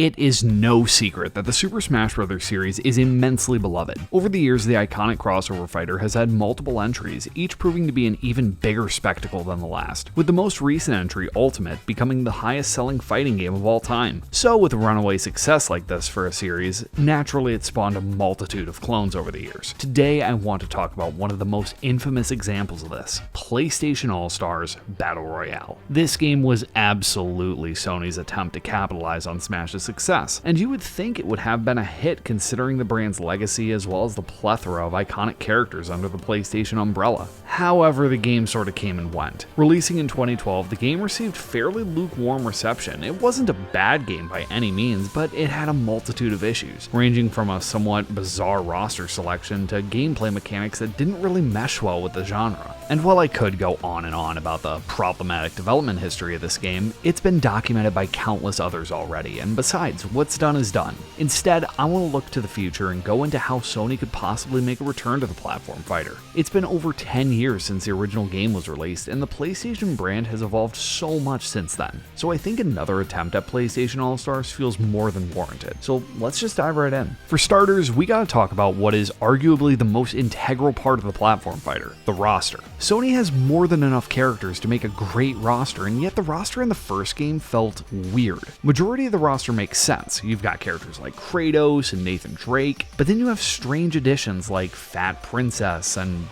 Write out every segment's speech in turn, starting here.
It is no secret that the Super Smash Bros. Series is immensely beloved. Over the years, the iconic crossover fighter has had multiple entries, each proving to be an even bigger spectacle than the last, with the most recent entry, Ultimate, becoming the highest-selling fighting game of all time. So with a runaway success like this for a series, naturally it spawned a multitude of clones over the years. Today, I want to talk about one of the most infamous examples of this, PlayStation All-Stars Battle Royale. This game was absolutely Sony's attempt to capitalize on Smash's success, and you would think it would have been a hit considering the brand's legacy as well as the plethora of iconic characters under the PlayStation umbrella. However, the game sort of came and went. Releasing in 2012, the game received fairly lukewarm reception. It wasn't a bad game by any means, but it had a multitude of issues, ranging from a somewhat bizarre roster selection to gameplay mechanics that didn't really mesh well with the genre. And while I could go on and on about the problematic development history of this game, it's been documented by countless others already, and besides, what's done is done. Instead, I want to look to the future and go into how Sony could possibly make a return to the platform fighter. It's been over 10 years since the original game was released, and the PlayStation brand has evolved so much since then. So I think another attempt at PlayStation All-Stars feels more than warranted. So let's just dive right in. For starters, we gotta talk about what is arguably the most integral part of the platform fighter, the roster. Sony has more than enough characters to make a great roster, and yet the roster in the first game felt weird. Majority of the roster makes sense. You've got characters like Kratos and Nathan Drake, but then you have strange additions like Fat Princess and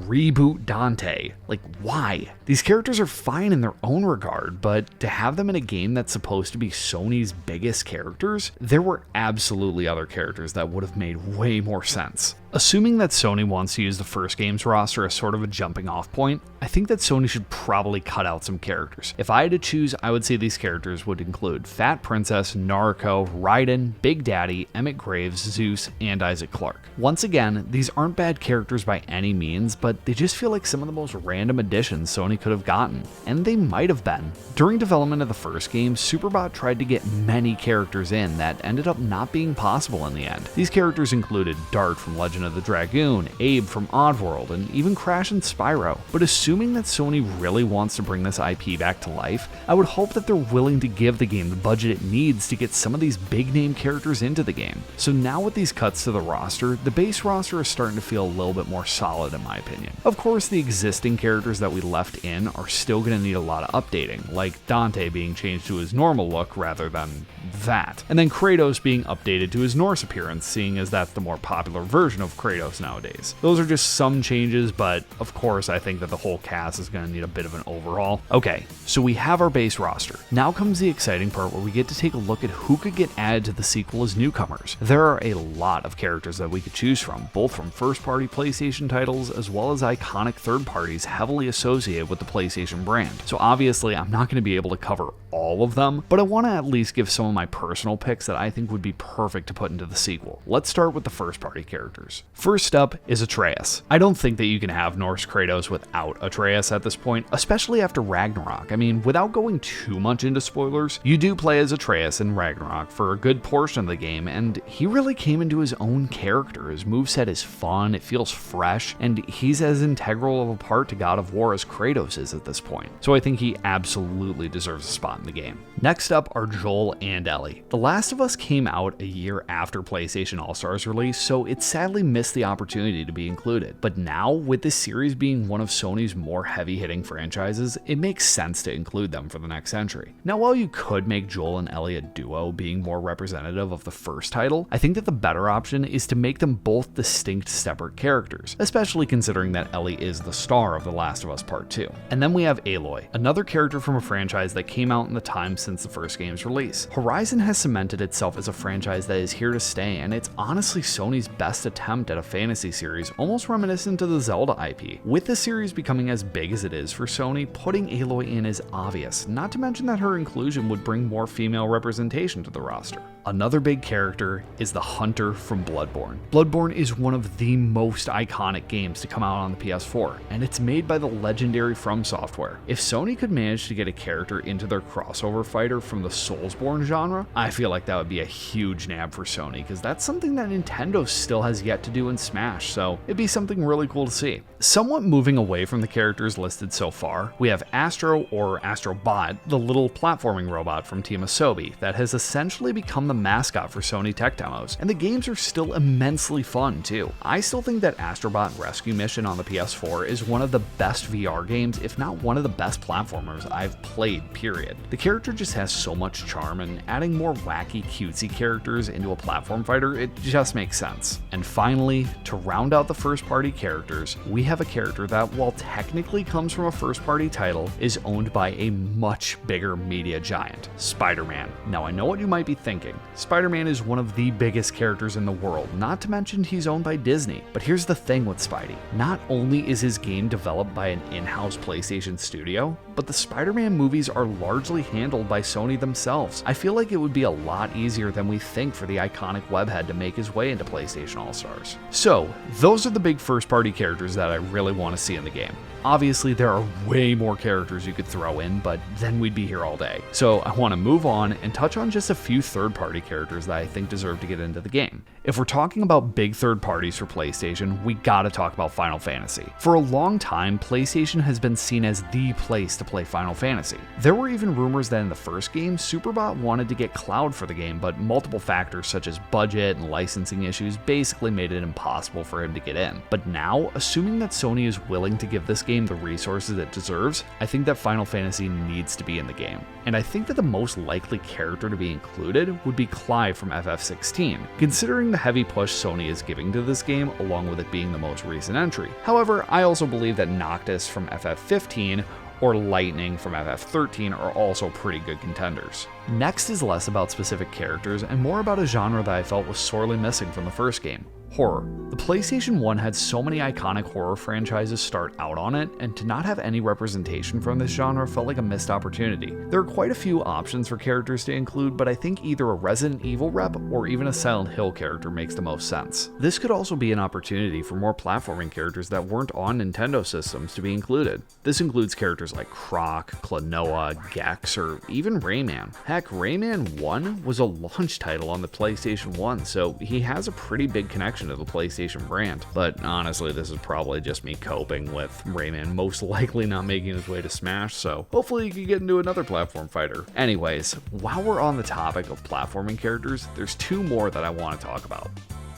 Reboot Dante. Like, why? These characters are fine in their own regard, but to have them in a game that's supposed to be Sony's biggest characters, there were absolutely other characters that would have made way more sense. Assuming that Sony wants to use the first game's roster as sort of a jumping off point, I think that Sony should probably cut out some characters. If I had to choose, I would say these characters would include Fat Princess, Naruto, Raiden, Big Daddy, Emmett Graves, Zeus, and Isaac Clarke. Once again, these aren't bad characters by any means, but they just feel like some of the most random additions Sony could have gotten, and they might have been. During development of the first game, Superbot tried to get many characters in that ended up not being possible in the end. These characters included Dart from Legend of the Dragoon, Abe from Oddworld, and even Crash and Spyro. But assuming that Sony really wants to bring this IP back to life, I would hope that they're willing to give the game the budget it needs to get some of these big name characters into the game. So now with these cuts to the roster, the base roster is starting to feel a little bit more solid in my opinion. Of course, the existing characters that we left in are still going to need a lot of updating, like Dante being changed to his normal look rather than that, and then Kratos being updated to his Norse appearance, seeing as that's the more popular version of Kratos nowadays. Those are just some changes, but of course I think that the whole cast is going to need a bit of an overhaul. Okay, so we have our base roster. Now comes the exciting part where we get to take a look at who could get added to the sequel as newcomers. There are a lot of characters that we could choose from, both from first-party PlayStation titles as well as iconic third parties heavily associated with the PlayStation brand. So obviously I'm not going to be able to cover all of them, but I want to at least give some of my personal picks that I think would be perfect to put into the sequel. Let's start with the first-party characters. First up is Atreus. I don't think that you can have Norse Kratos without Atreus at this point, especially after Ragnarok. I mean, without going too much into spoilers, you do play as Atreus in Ragnarok for a good portion of the game, and he really came into his own character. His moveset is fun, it feels fresh, and he's as integral of a part to God of War as Kratos is at this point. So I think he absolutely deserves a spot in the game. Next up are Joel and Ellie. The Last of Us came out a year after PlayStation All-Stars release, so it sadly missed the opportunity to be included. But now, with this series being one of Sony's more heavy-hitting franchises, it makes sense to include them for the next entry. Now, while you could make Joel and Ellie a duo being more representative of the first title, I think that the better option is to make them both distinct separate characters, especially considering that Ellie is the star of The Last of Us Part 2. And then we have Aloy, another character from a franchise that came out in the time since the first game's release. Horizon has cemented itself as a franchise that is here to stay, and it's honestly Sony's best attempt at a fantasy series, almost reminiscent to the Zelda IP. With the series becoming as big as it is for Sony, putting Aloy in is obvious, not to mention that her inclusion would bring more female representation to the roster. Another big character is the Hunter from Bloodborne. Bloodborne is one of the most iconic games to come out on the PS4, and it's made by the legendary From Software. If Sony could manage to get a character into their crossover fighter from the Soulsborne genre, genre, I feel like that would be a huge nab for Sony, because that's something that Nintendo still has yet to do in Smash, so it'd be something really cool to see. Somewhat moving away from the characters listed so far, we have Astro, or Astrobot, the little platforming robot from Team Asobi that has essentially become the mascot for Sony tech demos, and the games are still immensely fun too. I still think that Astrobot Rescue Mission on the PS4 is one of the best VR games, if not one of the best platformers I've played, period. The character just has so much charm, and adding more wacky, cutesy characters into a platform fighter, it just makes sense. And finally, to round out the first-party characters, we have a character that, while technically comes from a first-party title, is owned by a much bigger media giant, Spider-Man. Now, I know what you might be thinking. Spider-Man is one of the biggest characters in the world, not to mention he's owned by Disney. But here's the thing with Spidey. Not only is his game developed by an in-house PlayStation studio, but the Spider-Man movies are largely handled by Sony themselves. I feel like it would be a lot easier than we think for the iconic webhead to make his way into PlayStation All-Stars. So, those are the big first-party characters that I really want to see in the game. Obviously, there are way more characters you could throw in, but then we'd be here all day. So I want to move on and touch on just a few third-party characters that I think deserve to get into the game. If we're talking about big third parties for PlayStation, we gotta talk about Final Fantasy. For a long time, PlayStation has been seen as the place to play Final Fantasy. There were even rumors that in the first game, Superbot wanted to get Cloud for the game, but multiple factors such as budget and licensing issues basically made it impossible for him to get in. But now, assuming that Sony is willing to give this game the resources it deserves, I think that Final Fantasy needs to be in the game. And I think that the most likely character to be included would be Clive from FF16, considering the heavy push Sony is giving to this game along with it being the most recent entry. However, I also believe that Noctis from FF15 or Lightning from FF13 are also pretty good contenders. Next is less about specific characters and more about a genre that I felt was sorely missing from the first game. Horror. The PlayStation 1 had so many iconic horror franchises start out on it, and to not have any representation from this genre felt like a missed opportunity. There are quite a few options for characters to include, but I think either a Resident Evil rep or even a Silent Hill character makes the most sense. This could also be an opportunity for more platforming characters that weren't on Nintendo systems to be included. This includes characters like Croc, Klonoa, Gex, or even Rayman. Heck, Rayman 1 was a launch title on the PlayStation 1, so he has a pretty big connection to the PlayStation brand. But honestly, this is probably just me coping with Rayman most likely not making his way to Smash, so hopefully he can get into another platform fighter. Anyways, while we're on the topic of platforming characters, there's two more that I want to talk about.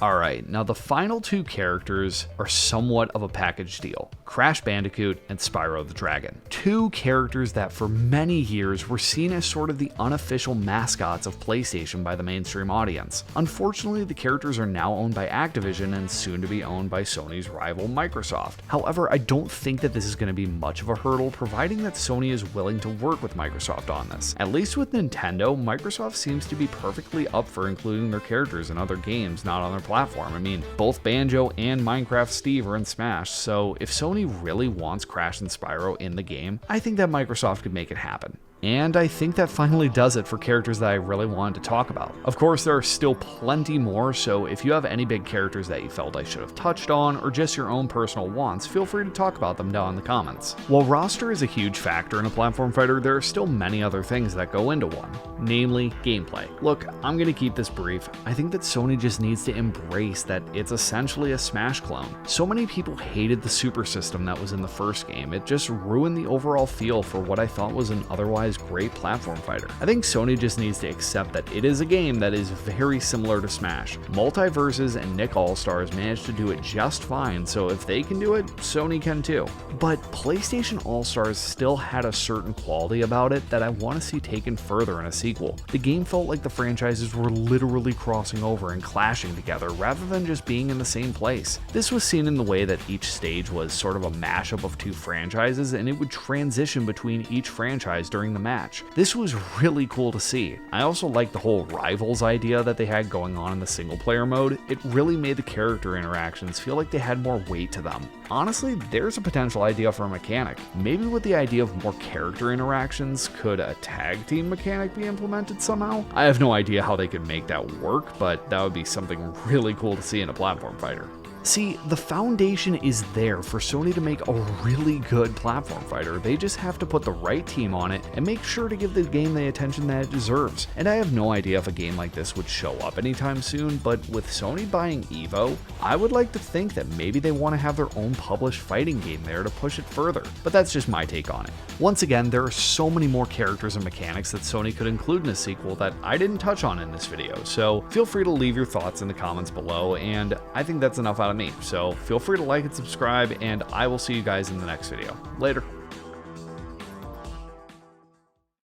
Alright, now the final two characters are somewhat of a package deal. Crash Bandicoot and Spyro the Dragon. Two characters that for many years were seen as sort of the unofficial mascots of PlayStation by the mainstream audience. Unfortunately, the characters are now owned by Activision and soon to be owned by Sony's rival Microsoft. However, I don't think that this is going to be much of a hurdle, providing that Sony is willing to work with Microsoft on this. At least with Nintendo, Microsoft seems to be perfectly up for including their characters in other games not on their platform. I mean, both Banjo and Minecraft Steve are in Smash, so if Sony really wants Crash and Spyro in the game, I think that Microsoft could make it happen. And I think that finally does it for characters that I really wanted to talk about. Of course, there are still plenty more, so if you have any big characters that you felt I should have touched on, or just your own personal wants, feel free to talk about them down in the comments. While roster is a huge factor in a platform fighter, there are still many other things that go into one, namely gameplay. Look, I'm gonna keep this brief. I think that Sony just needs to embrace that it's essentially a Smash clone. So many people hated the super system that was in the first game. It just ruined the overall feel for what I thought was an otherwise great platform fighter. I think Sony just needs to accept that it is a game that is very similar to Smash. Multiverses and Nick All-Stars managed to do it just fine, so if they can do it, Sony can too. But PlayStation All-Stars still had a certain quality about it that I want to see taken further in a sequel. The game felt like the franchises were literally crossing over and clashing together rather than just being in the same place. This was seen in the way that each stage was sort of a mashup of two franchises, and it would transition between each franchise during the match. This was really cool to see. I also like the whole rivals idea that they had going on in the single player mode. It really made the character interactions feel like they had more weight to them. Honestly, there's a potential idea for a mechanic. Maybe with the idea of more character interactions, could a tag team mechanic be implemented somehow? I have no idea how they could make that work, but that would be something really cool to see in a platform fighter. See, the foundation is there for Sony to make a really good platform fighter. They just have to put the right team on it and make sure to give the game the attention that it deserves. And I have no idea if a game like this would show up anytime soon, but with Sony buying Evo, I would like to think that maybe they want to have their own published fighting game there to push it further. But that's just my take on it. Once again, there are so many more characters and mechanics that Sony could include in a sequel that I didn't touch on in this video, so feel free to leave your thoughts in the comments below, and I think that's enough out of me. So feel free to like and subscribe, and I will see you guys in the next video. Later.